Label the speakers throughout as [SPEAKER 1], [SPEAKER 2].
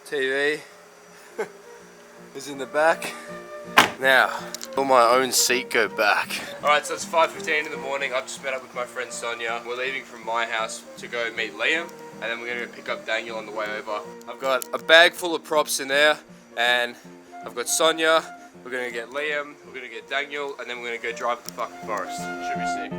[SPEAKER 1] TV is in the back. Now, will my own seat go back? Alright, so it's 5:15 in the morning. I've just met up with my friend Sonia. We're leaving from my house to go meet Liam, and then we're going to pick up Daniel on the way over. I've got a bag full of props in there, and I've got Sonia. We're going to get Liam, we're going to get Daniel, and then we're going to go drive to the fucking forest. Should be sick.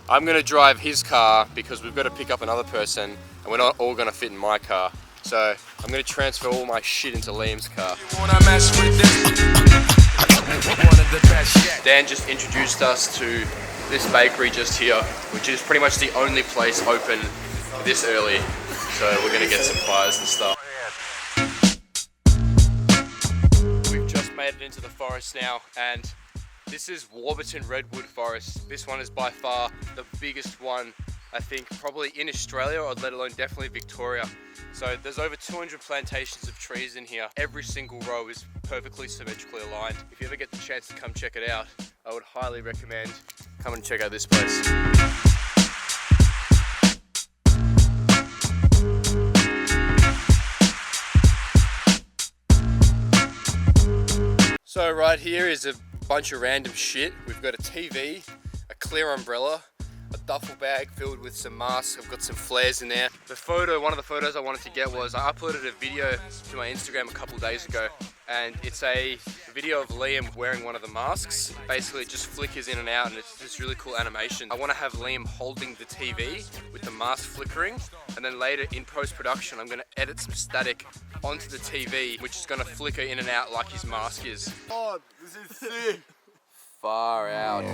[SPEAKER 1] I'm going to drive his car because we've got to pick up another person and we're not all going to fit in my car. So I'm going to transfer all my shit into Liam's car. Dan just introduced us to this bakery just here, which is pretty much the only place open this early. So we're going to get some pies and stuff. We've just made it into the forest now, and this is Warburton Redwood Forest. This one is by far the biggest one, I think, probably in Australia, or let alone definitely Victoria. So there's over 200 plantations of trees in here. Every single row is perfectly symmetrically aligned. If you ever get the chance to come check it out, I would highly recommend come and check out this place. So right here is a bunch of random shit. We've got a TV, a clear umbrella, a duffel bag filled with some masks. I've got some flares in there. One of the photos I wanted to get was, I uploaded a video to my Instagram a couple days ago, and it's a video of Liam wearing one of the masks. Basically it just flickers in and out, and it's this really cool animation. I want to have Liam holding the TV with the mask flickering, and then later in post-production I'm going to edit some static onto the TV, which is going to flicker in and out like his mask is.
[SPEAKER 2] Oh, this is sick.
[SPEAKER 1] Far out.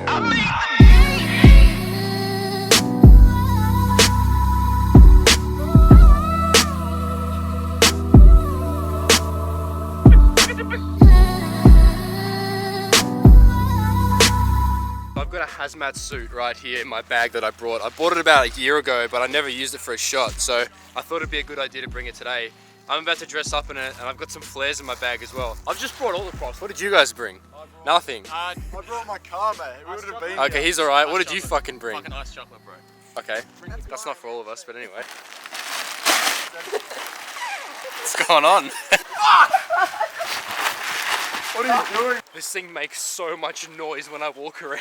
[SPEAKER 1] I've got a hazmat suit right here in my bag that I brought. I bought it about a year ago, but I never used it for a shot, so I thought it'd be a good idea to bring it today. I'm about to dress up in it, and I've got some flares in my bag as well. I've just brought all the props. What did you guys bring? Nothing.
[SPEAKER 2] I brought my car, mate. It would have been.
[SPEAKER 1] Okay, he's alright. What did you fucking bring?
[SPEAKER 3] Fucking ice chocolate, bro.
[SPEAKER 1] Okay, that's not for all of us, but anyway. What's going on?
[SPEAKER 2] What are you doing?
[SPEAKER 1] This thing makes so much noise when I walk around.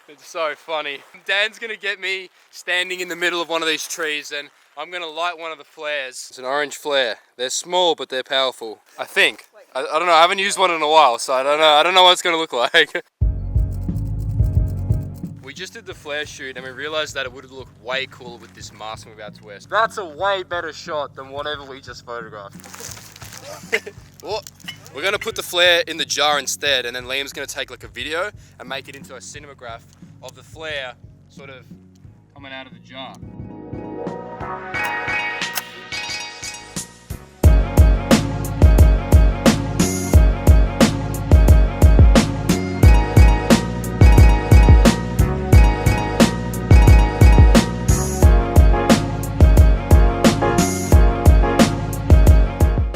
[SPEAKER 1] It's so funny. Dan's gonna get me standing in the middle of one of these trees, and I'm gonna light one of the flares. It's an orange flare. They're small, but they're powerful. I think. I don't know. I haven't used one in a while, so I don't know what it's gonna look like. We just did the flare shoot, and we realized that it would look way cooler with this mask we're about to wear. That's a way better shot than whatever we just photographed. Well, we're gonna put the flare in the jar instead, and then Liam's gonna take like a video and make it into a cinematograph of the flare sort of coming out of the jar.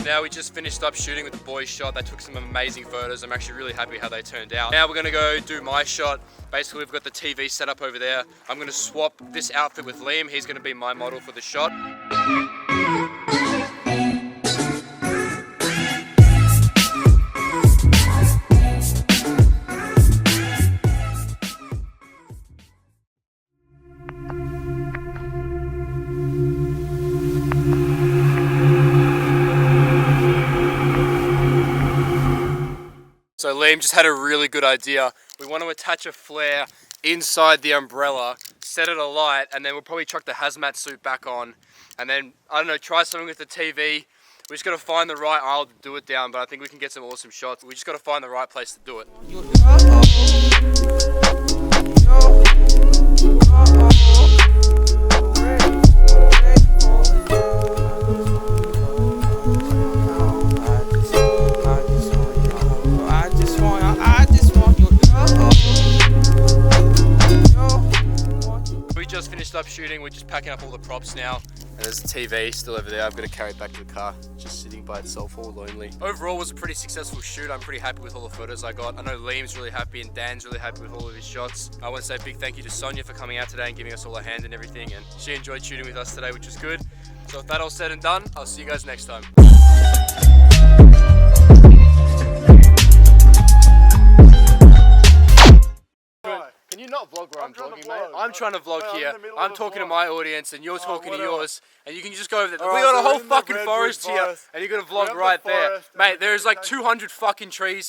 [SPEAKER 1] Now we just finished up shooting with the boys' shot. They took some amazing photos. I'm actually really happy how they turned out. Now we're gonna go do my shot. Basically we've got the TV set up over there. I'm gonna swap this outfit with Liam. He's gonna be my model for the shot. So Liam just had a really good idea. We want to attach a flare inside the umbrella, set it alight, and then we'll probably chuck the hazmat suit back on. And then, I don't know, try something with the TV. We just got to find the right aisle to do it down, but I think we can get some awesome shots. We just got to find the right place to do it. up shooting. We're just packing up all the props now. And there's the TV still over there. I've got to carry it back to the car. Just sitting by itself, all lonely. Overall, it was a pretty successful shoot. I'm pretty happy with all the photos I got. I know Liam's really happy and Dan's really happy with all of his shots. I want to say a big thank you to Sonia for coming out today and giving us all a hand and everything. And she enjoyed shooting with us today, which was good. So with that all said and done, I'll see you guys next time. Can you not vlog where I'm vlogging, mate? I'm trying to vlog here. I'm talking to my audience and you're talking to yours. And you can just go over there. We got a whole fucking forest here and you're going to vlog right there. Mate, there's like 200 fucking trees